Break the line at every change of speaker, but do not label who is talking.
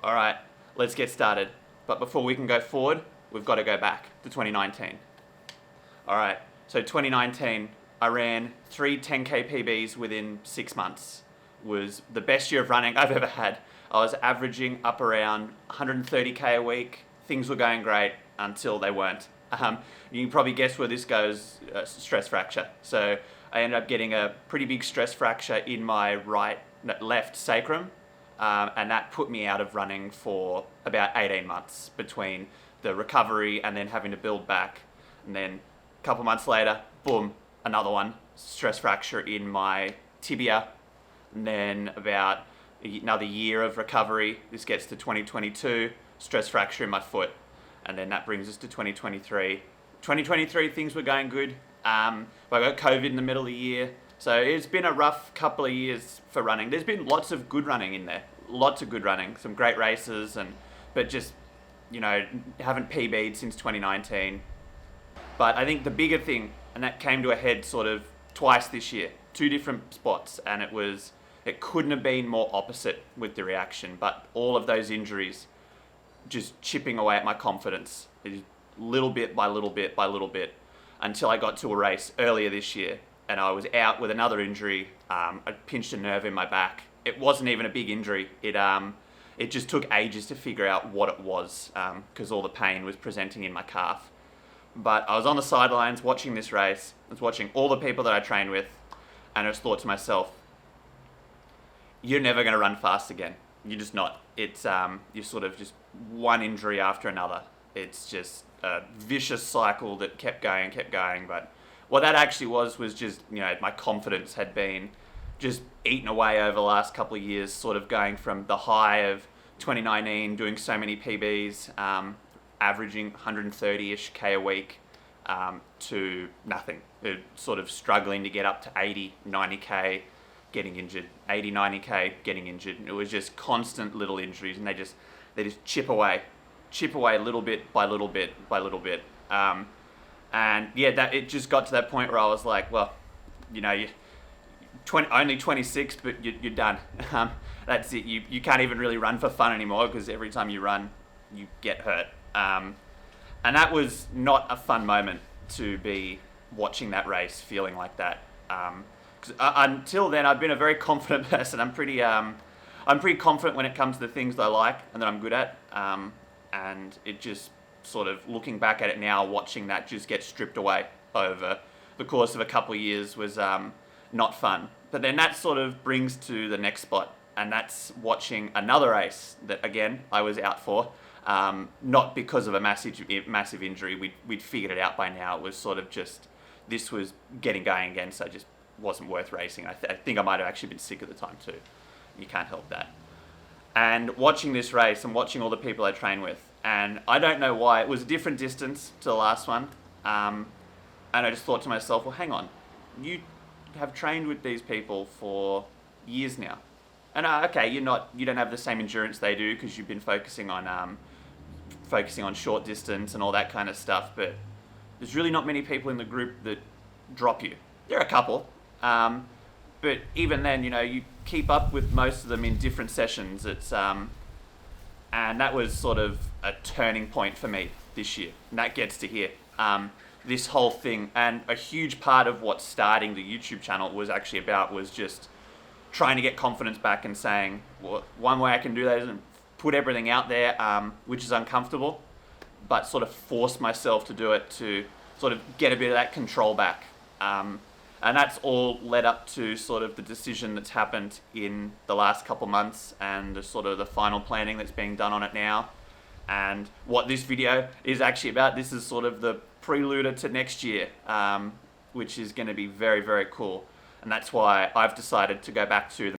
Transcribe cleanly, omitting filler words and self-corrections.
All right, let's get started. But before we can go forward, we've got to go back to 2019. All right, so 2019, I ran 3 10K PBs within 6 months. It was the best year of running I've ever had. I was averaging up around 130K a week. Things were going great until they weren't. You can probably guess where this goes, stress fracture. So I ended up getting a pretty big stress fracture in my left sacrum. And that put me out of running for about 18 months between the recovery and then having to build back. And then a couple months later, boom, another one, stress fracture in my tibia. And then about another year of recovery. This gets to 2022, stress fracture in my foot. And then that brings us to 2023. 2023, things were going good. I got COVID in the middle of the year. So it's been a rough couple of years for running. There's been lots of good running in there. Lots of good running. Some great races, but just, haven't PB'd since 2019. But I think the bigger thing, and that came to a head sort of twice this year, 2 different spots, and it couldn't have been more opposite with the reaction. But all of those injuries just chipping away at my confidence, little bit by little bit by little bit, until I got to a race earlier this year. And I was out with another injury. I pinched a nerve in my back. It wasn't even a big injury. It just took ages to figure out what it was because all the pain was presenting in my calf. But I was on the sidelines watching this race. I was watching all the people that I train with, and I just thought to myself, you're never going to run fast again. You're just not. It's you're sort of just one injury after another. It's just a vicious cycle that kept going. But what that actually was just, my confidence had been just eaten away over the last couple of years, sort of going from the high of 2019, doing so many PBs, averaging 130-ish K a week, to nothing. Sort of struggling to get up to 80, 90K, getting injured, 80, 90K, getting injured. It was just constant little injuries, and they just chip away little bit by little bit by little bit. And yeah, that it just got to that point where I was like, well, you're only 26, but you're done. That's it. You can't even really run for fun anymore because every time you run, you get hurt. And that was not a fun moment to be watching that race, feeling like that. Because until then, I've been a very confident person. I'm pretty confident when it comes to the things that I like and that I'm good at. And it just sort of looking back at it now, watching that just get stripped away over the course of a couple of years was not fun. But then that sort of brings to the next spot, and that's watching another race that, again, I was out for. Not because of a massive injury. We'd figured it out by now. It was sort of just, this was getting going again, so it just wasn't worth racing. I think I might have actually been sick at the time too. You can't help that. And watching this race and watching all the people I train with, and I don't know why, it was a different distance to the last one. And I just thought to myself, well, hang on, you have trained with these people for years now. And okay, you don't have the same endurance they do because you've been focusing on short distance and all that kind of stuff, but there's really not many people in the group that drop you. There are a couple, but even then, you keep up with most of them in different sessions. It's and that was sort of a turning point for me this year. And that gets to here. This whole thing, and a huge part of what starting the YouTube channel was actually about was just trying to get confidence back and saying, well, one way I can do that is put everything out there, which is uncomfortable, but sort of force myself to do it to sort of get a bit of that control back. And that's all led up to sort of the decision that's happened in the last couple months and the sort of the final planning that's being done on it now. And what this video is actually about, this is sort of the prelude to next year, which is going to be very, very cool. And that's why I've decided to go back to